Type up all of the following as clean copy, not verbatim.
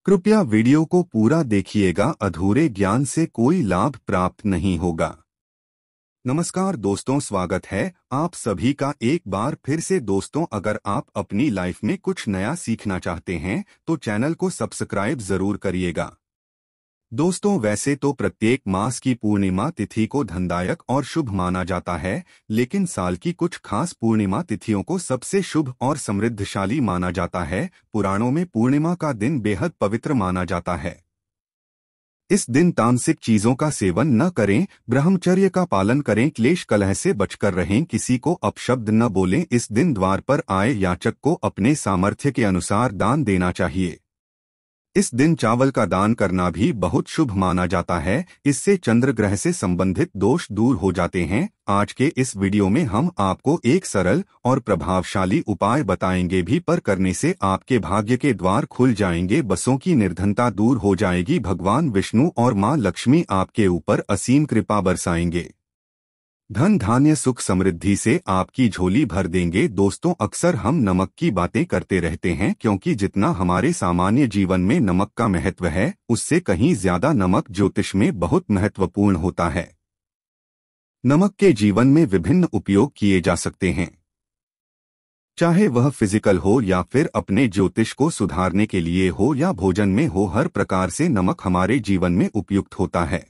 कृपया वीडियो को पूरा देखिएगा, अधूरे ज्ञान से कोई लाभ प्राप्त नहीं होगा। नमस्कार दोस्तों, स्वागत है आप सभी का एक बार फिर से। दोस्तों, अगर आप अपनी लाइफ में कुछ नया सीखना चाहते हैं तो चैनल को सब्सक्राइब जरूर करिएगा। दोस्तों, वैसे तो प्रत्येक मास की पूर्णिमा तिथि को धनदायक और शुभ माना जाता है, लेकिन साल की कुछ खास पूर्णिमा तिथियों को सबसे शुभ और समृद्धशाली माना जाता है। पुराणों में पूर्णिमा का दिन बेहद पवित्र माना जाता है। इस दिन तामसिक चीजों का सेवन न करें, ब्रह्मचर्य का पालन करें, क्लेश कलह से बचकर रहें, किसी को अपशब्द न बोलें। इस दिन द्वार पर आए याचक को अपने सामर्थ्य के अनुसार दान देना चाहिए। इस दिन चावल का दान करना भी बहुत शुभ माना जाता है। इससे चंद्र ग्रह से संबंधित दोष दूर हो जाते हैं। आज के इस वीडियो में हम आपको एक सरल और प्रभावशाली उपाय बताएंगे भी, पर करने से आपके भाग्य के द्वार खुल जाएंगे, बसों की निर्धनता दूर हो जाएगी, भगवान विष्णु और मां लक्ष्मी आपके ऊपर असीम कृपा बरसाएंगे, धन धान्य सुख समृद्धि से आपकी झोली भर देंगे। दोस्तों, अक्सर हम नमक की बातें करते रहते हैं, क्योंकि जितना हमारे सामान्य जीवन में नमक का महत्व है, उससे कहीं ज्यादा नमक ज्योतिष में बहुत महत्वपूर्ण होता है। नमक के जीवन में विभिन्न उपयोग किए जा सकते हैं, चाहे वह फिजिकल हो या फिर अपने ज्योतिष को सुधारने के लिए हो या भोजन में हो। हर प्रकार से नमक हमारे जीवन में उपयुक्त होता है।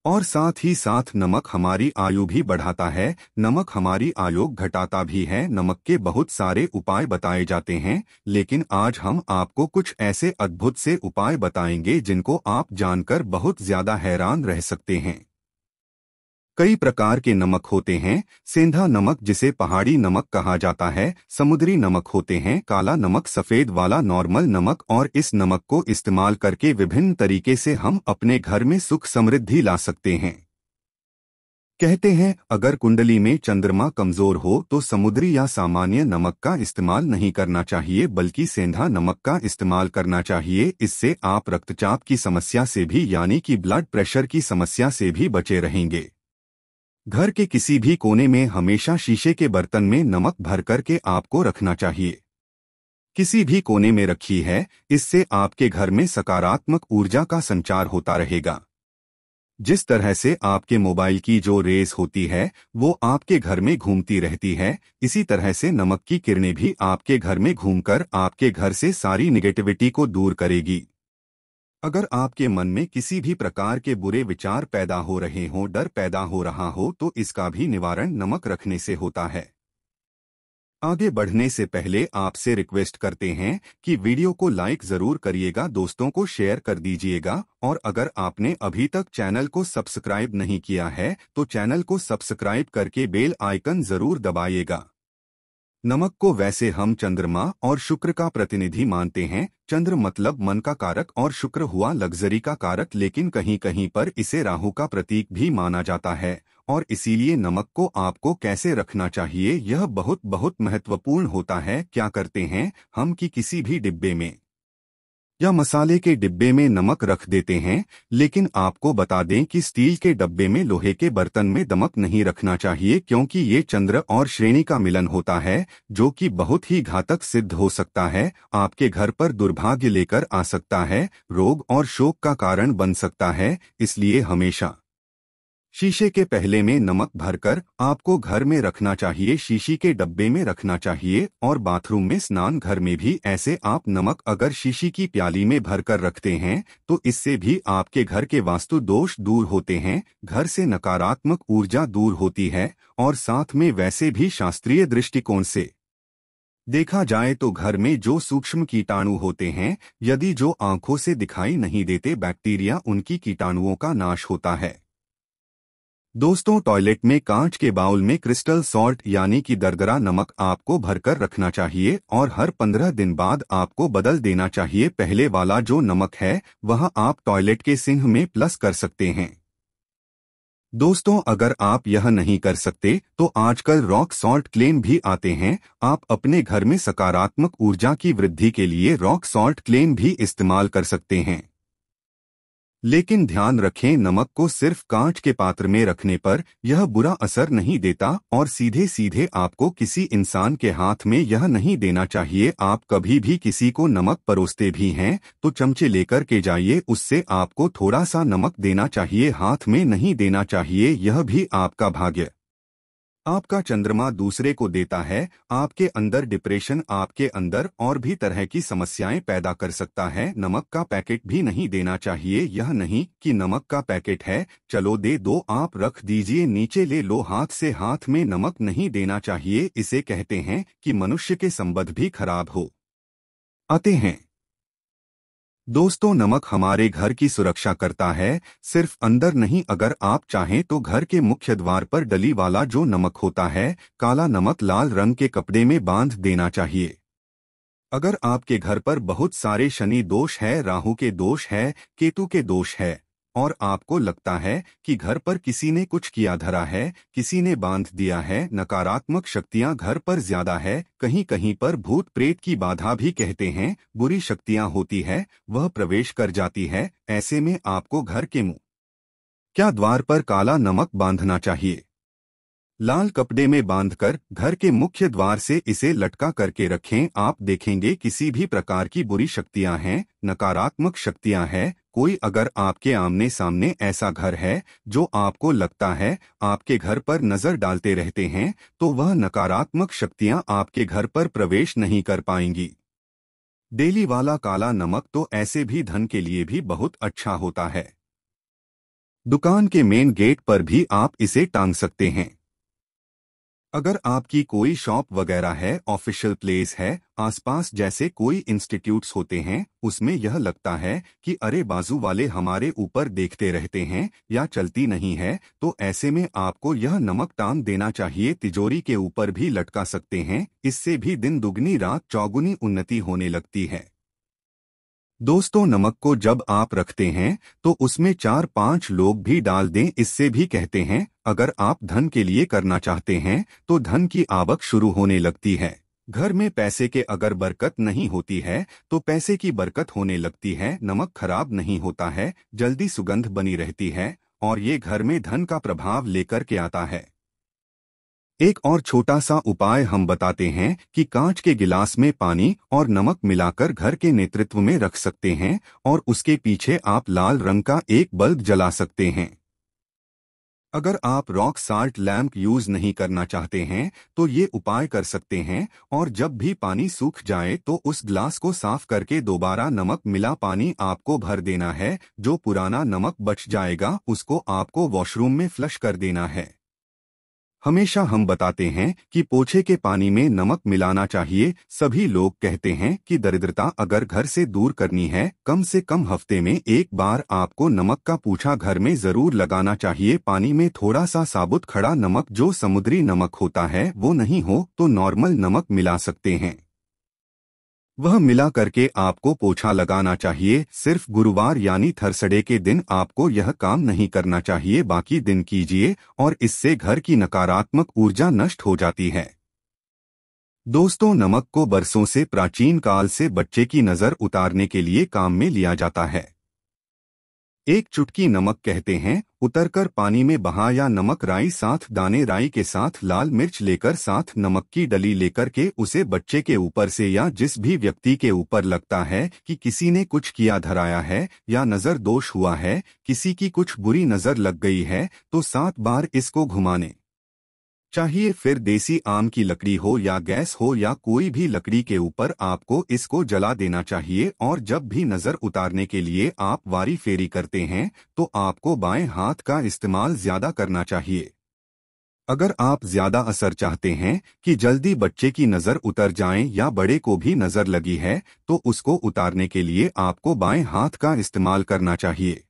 और साथ ही साथ नमक हमारी आयु भी बढ़ाता है, नमक हमारी आयु घटाता भी है। नमक के बहुत सारे उपाय बताए जाते हैं, लेकिन आज हम आपको कुछ ऐसे अद्भुत से उपाय बताएंगे जिनको आप जानकर बहुत ज्यादा हैरान रह सकते हैं। कई प्रकार के नमक होते हैं। सेंधा नमक, जिसे पहाड़ी नमक कहा जाता है, समुद्री नमक होते हैं, काला नमक, सफेद वाला नॉर्मल नमक। और इस नमक को इस्तेमाल करके विभिन्न तरीके से हम अपने घर में सुख समृद्धि ला सकते हैं। कहते हैं, अगर कुंडली में चंद्रमा कमजोर हो तो समुद्री या सामान्य नमक का इस्तेमाल नहीं करना चाहिए, बल्कि सेंधा नमक का इस्तेमाल करना चाहिए। इससे आप रक्तचाप की समस्या से भी, यानी कि ब्लड प्रेशर की समस्या से भी बचे रहेंगे। घर के किसी भी कोने में हमेशा शीशे के बर्तन में नमक भर करके आपको रखना चाहिए। किसी भी कोने में रखी है, इससे आपके घर में सकारात्मक ऊर्जा का संचार होता रहेगा। जिस तरह से आपके मोबाइल की जो रेस होती है वो आपके घर में घूमती रहती है, इसी तरह से नमक की किरणें भी आपके घर में घूमकर आपके घर से सारी निगेटिविटी को दूर करेगी। अगर आपके मन में किसी भी प्रकार के बुरे विचार पैदा हो रहे हों, डर पैदा हो रहा हो, तो इसका भी निवारण नमक रखने से होता है। आगे बढ़ने से पहले आपसे रिक्वेस्ट करते हैं कि वीडियो को लाइक जरूर करिएगा, दोस्तों को शेयर कर दीजिएगा, और अगर आपने अभी तक चैनल को सब्सक्राइब नहीं किया है तो चैनल को सब्सक्राइब करके बेल आइकन जरूर दबाइएगा। नमक को वैसे हम चंद्रमा और शुक्र का प्रतिनिधि मानते हैं। चंद्र मतलब मन का कारक और शुक्र हुआ लग्जरी का कारक, लेकिन कहीं कहीं पर इसे राहु का प्रतीक भी माना जाता है। और इसीलिए नमक को आपको कैसे रखना चाहिए यह बहुत बहुत महत्वपूर्ण होता है। क्या करते हैं हम कि किसी भी डिब्बे में या मसाले के डिब्बे में नमक रख देते हैं, लेकिन आपको बता दें कि स्टील के डब्बे में, लोहे के बर्तन में नमक नहीं रखना चाहिए, क्योंकि ये चंद्र और श्रेणी का मिलन होता है, जो कि बहुत ही घातक सिद्ध हो सकता है। आपके घर पर दुर्भाग्य लेकर आ सकता है, रोग और शोक का कारण बन सकता है। इसलिए हमेशा शीशे के पहले में नमक भरकर आपको घर में रखना चाहिए, शीशी के डब्बे में रखना चाहिए। और बाथरूम में, स्नान घर में भी ऐसे आप नमक अगर शीशी की प्याली में भरकर रखते हैं तो इससे भी आपके घर के वास्तु दोष दूर होते हैं, घर से नकारात्मक ऊर्जा दूर होती है। और साथ में वैसे भी शास्त्रीय दृष्टिकोण से देखा जाए तो घर में जो सूक्ष्म कीटाणु होते हैं, यदि जो आंखों से दिखाई नहीं देते बैक्टीरिया, उनकी कीटाणुओं का नाश होता है। दोस्तों, टॉयलेट में कांच के बाउल में क्रिस्टल सॉल्ट यानी कि दरदरा नमक आपको भरकर रखना चाहिए, और हर 15 दिन बाद आपको बदल देना चाहिए। पहले वाला जो नमक है वह आप टॉयलेट के सिंक में प्लस कर सकते हैं। दोस्तों, अगर आप यह नहीं कर सकते तो आजकल रॉक सॉल्ट क्लेम भी आते हैं। आप अपने घर में सकारात्मक ऊर्जा की वृद्धि के लिए रॉक सॉल्ट क्लेम भी इस्तेमाल कर सकते हैं। लेकिन ध्यान रखें, नमक को सिर्फ कांच के पात्र में रखने पर यह बुरा असर नहीं देता और सीधे सीधे आपको किसी इंसान के हाथ में यह नहीं देना चाहिए। आप कभी भी किसी को नमक परोसते भी हैं तो चमचे लेकर के जाइए, उससे आपको थोड़ा सा नमक देना चाहिए, हाथ में नहीं देना चाहिए। यह भी आपका भाग्य, आपका चंद्रमा दूसरे को देता है। आपके अंदर डिप्रेशन, आपके अंदर और भी तरह की समस्याएं पैदा कर सकता है। नमक का पैकेट भी नहीं देना चाहिए। यह नहीं कि नमक का पैकेट है, चलो दे दो, आप रख दीजिए, नीचे ले लो, हाथ से हाथ में नमक नहीं देना चाहिए। इसे कहते हैं कि मनुष्य के संबंध भी खराब हो आते हैं। दोस्तों, नमक हमारे घर की सुरक्षा करता है, सिर्फ अंदर नहीं। अगर आप चाहें तो घर के मुख्य द्वार पर डली वाला जो नमक होता है, काला नमक, लाल रंग के कपड़े में बांध देना चाहिए। अगर आपके घर पर बहुत सारे शनि दोष है, राहु के दोष है, केतु के दोष है और आपको लगता है कि घर पर किसी ने कुछ किया धरा है, किसी ने बांध दिया है, नकारात्मक शक्तियां घर पर ज्यादा है, कहीं कहीं पर भूत प्रेत की बाधा भी कहते हैं, बुरी शक्तियां होती है, वह प्रवेश कर जाती है, ऐसे में आपको घर के मुंह क्या द्वार पर काला नमक बांधना चाहिए। लाल कपड़े में बांधकर घर के मुख्य द्वार से इसे लटका करके रखें। आप देखेंगे किसी भी प्रकार की बुरी शक्तियां हैं, नकारात्मक शक्तियां हैं, कोई अगर आपके आमने सामने ऐसा घर है जो आपको लगता है आपके घर पर नजर डालते रहते हैं, तो वह नकारात्मक शक्तियां आपके घर पर प्रवेश नहीं कर पाएंगी। डेली वाला काला नमक तो ऐसे भी धन के लिए भी बहुत अच्छा होता है। दुकान के मेन गेट पर भी आप इसे टांग सकते हैं। अगर आपकी कोई शॉप वगैरह है, ऑफिशियल प्लेस है, आसपास जैसे कोई इंस्टीट्यूट्स होते हैं, उसमें यह लगता है कि अरे बाजू वाले हमारे ऊपर देखते रहते हैं या चलती नहीं है, तो ऐसे में आपको यह नमक टांग देना चाहिए। तिजोरी के ऊपर भी लटका सकते हैं, इससे भी दिन दुगनी रात चौगुनी उन्नति होने लगती है। दोस्तों, नमक को जब आप रखते हैं तो उसमें 4-5 लोग भी डाल दें। इससे भी कहते हैं अगर आप धन के लिए करना चाहते हैं तो धन की आवक शुरू होने लगती है। घर में पैसे के अगर बरकत नहीं होती है तो पैसे की बरकत होने लगती है। नमक खराब नहीं होता है, जल्दी सुगंध बनी रहती है और ये घर में धन का प्रभाव लेकर के आता है। एक और छोटा सा उपाय हम बताते हैं कि कांच के गिलास में पानी और नमक मिलाकर घर के नेतृत्व में रख सकते हैं और उसके पीछे आप लाल रंग का एक बल्ब जला सकते हैं। अगर आप रॉक साल्ट लैंप यूज नहीं करना चाहते हैं तो ये उपाय कर सकते हैं और जब भी पानी सूख जाए तो उस ग्लास को साफ करके दोबारा नमक मिला पानी आपको भर देना है। जो पुराना नमक बच जाएगा उसको आपको वॉशरूम में फ्लश कर देना है। हमेशा हम बताते हैं कि पोछे के पानी में नमक मिलाना चाहिए। सभी लोग कहते हैं कि दरिद्रता अगर घर से दूर करनी है, कम से कम हफ्ते में एक बार आपको नमक का पूछा घर में जरूर लगाना चाहिए। पानी में थोड़ा सा साबुत खड़ा नमक, जो समुद्री नमक होता है, वो नहीं हो तो नॉर्मल नमक मिला सकते हैं। वह मिला करके आपको पोछा लगाना चाहिए। सिर्फ गुरुवार यानी थर्सडे के दिन आपको यह काम नहीं करना चाहिए, बाकी दिन कीजिए और इससे घर की नकारात्मक ऊर्जा नष्ट हो जाती है। दोस्तों, नमक को बरसों से, प्राचीन काल से बच्चे की नज़र उतारने के लिए काम में लिया जाता है। एक चुटकी नमक कहते हैं उतरकर पानी में बहा, या नमक राई, साथ दाने राई के साथ लाल मिर्च लेकर, साथ नमक की डली लेकर के उसे बच्चे के ऊपर से या जिस भी व्यक्ति के ऊपर लगता है कि किसी ने कुछ किया धराया है या नजर दोष हुआ है, किसी की कुछ बुरी नजर लग गई है, तो 7 बार इसको घुमाने चाहिए। फिर देसी आम की लकड़ी हो या गैस हो या कोई भी लकड़ी के ऊपर आपको इसको जला देना चाहिए और जब भी नजर उतारने के लिए आप वारी फेरी करते हैं तो आपको बाएं हाथ का इस्तेमाल ज्यादा करना चाहिए। अगर आप ज्यादा असर चाहते हैं कि जल्दी बच्चे की नजर उतर जाए या बड़े को भी नजर लगी है तो उसको उतारने के लिए आपको बाएं हाथ का इस्तेमाल करना चाहिए।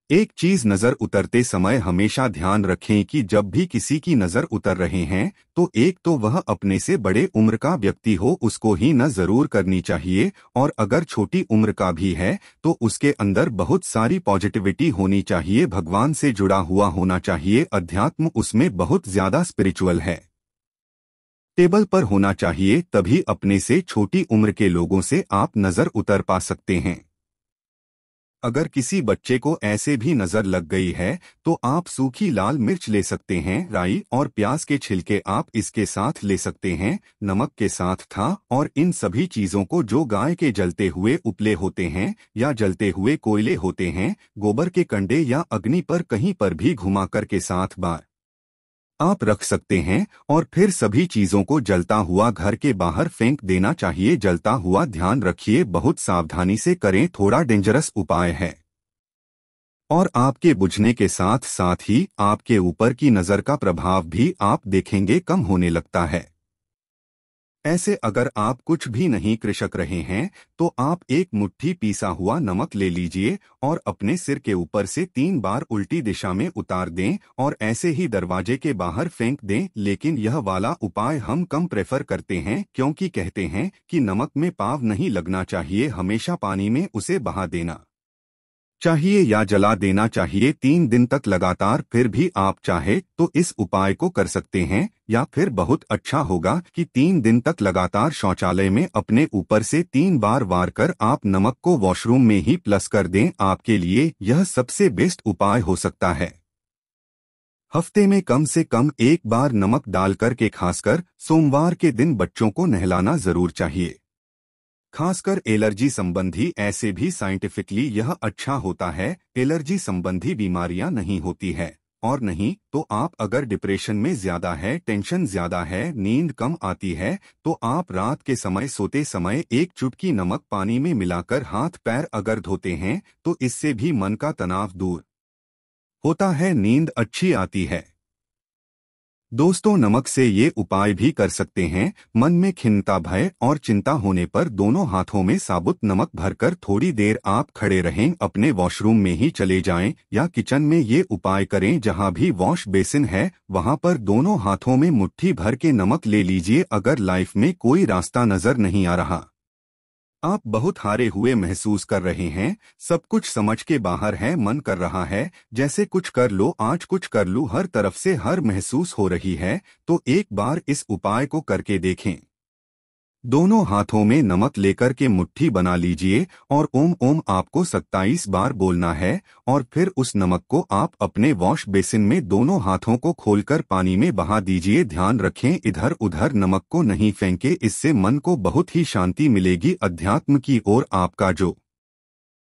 एक चीज नजर उतरते समय हमेशा ध्यान रखें कि जब भी किसी की नजर उतर रहे हैं तो एक तो वह अपने से बड़े उम्र का व्यक्ति हो, उसको ही न जरूर करनी चाहिए, और अगर छोटी उम्र का भी है तो उसके अंदर बहुत सारी पॉजिटिविटी होनी चाहिए, भगवान से जुड़ा हुआ होना चाहिए, अध्यात्म उसमें बहुत ज्यादा स्पिरिचुअल है। टेबल पर होना चाहिए, तभी अपने से छोटी उम्र के लोगों से आप नजर उतर पा सकते हैं। अगर किसी बच्चे को ऐसे भी नजर लग गई है तो आप सूखी लाल मिर्च ले सकते हैं, राई और प्याज के छिलके आप इसके साथ ले सकते हैं, नमक के साथ था, और इन सभी चीजों को जो गाय के जलते हुए उपले होते हैं या जलते हुए कोयले होते हैं, गोबर के कंडे या अग्नि पर कहीं पर भी घुमाकर के साथ बार आप रख सकते हैं और फिर सभी चीजों को जलता हुआ घर के बाहर फेंक देना चाहिए। जलता हुआ ध्यान रखिए, बहुत सावधानी से करें, थोड़ा डेंजरस उपाय है और आपके बुझने के साथ साथ ही आपके ऊपर की नजर का प्रभाव भी आप देखेंगे कम होने लगता है। ऐसे अगर आप कुछ भी नहीं कृषक रहे हैं तो आप एक मुट्ठी पीसा हुआ नमक ले लीजिए और अपने सिर के ऊपर से 3 बार उल्टी दिशा में उतार दें और ऐसे ही दरवाजे के बाहर फेंक दें। लेकिन यह वाला उपाय हम कम प्रेफर करते हैं क्योंकि कहते हैं कि नमक में पाव नहीं लगना चाहिए, हमेशा पानी में उसे बहा देना चाहिए या जला देना चाहिए 3 दिन तक लगातार। फिर भी आप चाहे तो इस उपाय को कर सकते हैं, या फिर बहुत अच्छा होगा कि 3 दिन तक लगातार शौचालय में अपने ऊपर से 3 बार वार कर आप नमक को वॉशरूम में ही प्लस कर दें। आपके लिए यह सबसे बेस्ट उपाय हो सकता है। हफ्ते में कम से कम 1 बार नमक डालकर के खासकर सोमवार के दिन बच्चों को नहलाना जरूर चाहिए। खासकर एलर्जी संबंधी, ऐसे भी साइंटिफिकली यह अच्छा होता है, एलर्जी संबंधी बीमारियां नहीं होती है। और नहीं तो आप अगर डिप्रेशन में ज्यादा है, टेंशन ज्यादा है, नींद कम आती है, तो आप रात के समय सोते समय 1 चुटकी नमक पानी में मिलाकर हाथ पैर अगर धोते हैं तो इससे भी मन का तनाव दूर होता है, नींद अच्छी आती है। दोस्तों, नमक से ये उपाय भी कर सकते हैं। मन में खिन्नता, भय और चिंता होने पर दोनों हाथों में साबुत नमक भरकर थोड़ी देर आप खड़े रहें, अपने वॉशरूम में ही चले जाएं या किचन में ये उपाय करें। जहां भी वॉश बेसिन है वहां पर दोनों हाथों में मुट्ठी भर के नमक ले लीजिए। अगर लाइफ में कोई रास्ता नजर नहीं आ रहा, आप बहुत हारे हुए महसूस कर रहे हैं, सब कुछ समझ के बाहर है, मन कर रहा है जैसे कुछ कर लो, आज कुछ कर लूं, हर तरफ से हर महसूस हो रही है, तो एक बार इस उपाय को करके देखें। दोनों हाथों में नमक लेकर के मुट्ठी बना लीजिए और ओम ओम आपको 27 बार बोलना है और फिर उस नमक को आप अपने वॉश बेसिन में दोनों हाथों को खोलकर पानी में बहा दीजिए। ध्यान रखें, इधर उधर नमक को नहीं फेंके, इससे मन को बहुत ही शांति मिलेगी। अध्यात्म की ओर आपका जो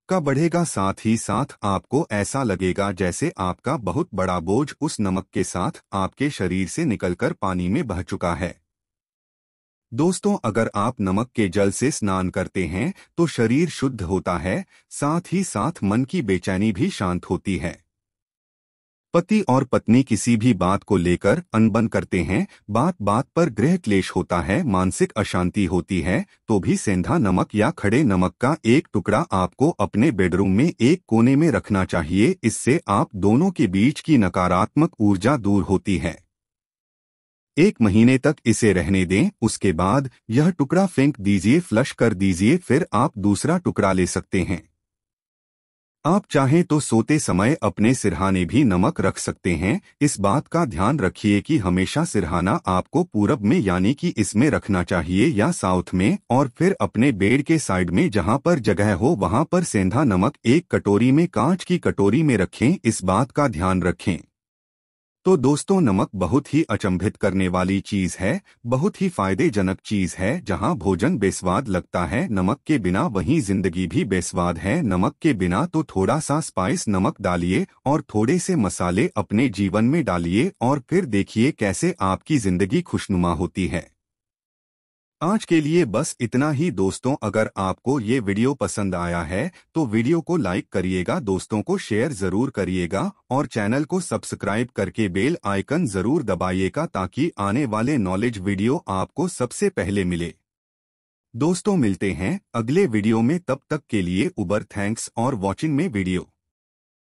का बढ़ेगा, साथ ही साथ आपको ऐसा लगेगा जैसे आपका बहुत बड़ा बोझ उस नमक के साथ आपके शरीर से निकलकर पानी में बह चुका है। दोस्तों, अगर आप नमक के जल से स्नान करते हैं तो शरीर शुद्ध होता है, साथ ही साथ मन की बेचैनी भी शांत होती है। पति और पत्नी किसी भी बात को लेकर अनबन करते हैं, बात बात पर गृह क्लेश होता है, मानसिक अशांति होती है, तो भी सेंधा नमक या खड़े नमक का एक टुकड़ा आपको अपने बेडरूम में एक कोने में रखना चाहिए। इससे आप दोनों के बीच की नकारात्मक ऊर्जा दूर होती है। 1 महीने तक इसे रहने दें, उसके बाद यह टुकड़ा फेंक दीजिए, फ्लश कर दीजिए, फिर आप दूसरा टुकड़ा ले सकते हैं। आप चाहें तो सोते समय अपने सिरहाने भी नमक रख सकते हैं। इस बात का ध्यान रखिए कि हमेशा सिरहाना आपको पूरब में यानी कि इसमें रखना चाहिए या साउथ में, और फिर अपने बेड के साइड में जहां पर जगह हो वहां पर सेंधा नमक एक कटोरी में, कांच की कटोरी में रखें। इस बात का ध्यान रखें। तो दोस्तों, नमक बहुत ही अचंभित करने वाली चीज है, बहुत ही फायदेजनक चीज है। जहां भोजन बेस्वाद लगता है नमक के बिना, वहीं जिंदगी भी बेस्वाद है नमक के बिना। तो थोड़ा सा स्पाइस नमक डालिए और थोड़े से मसाले अपने जीवन में डालिए और फिर देखिए कैसे आपकी जिंदगी खुशनुमा होती है। आज के लिए बस इतना ही दोस्तों। अगर आपको ये वीडियो पसंद आया है तो वीडियो को लाइक करिएगा, दोस्तों को शेयर जरूर करिएगा और चैनल को सब्सक्राइब करके बेल आइकन जरूर दबाइएगा ताकि आने वाले नॉलेज वीडियो आपको सबसे पहले मिले। दोस्तों, मिलते हैं अगले वीडियो में, तब तक के लिए उबर थैंक्स और वॉचिंग में वीडियो।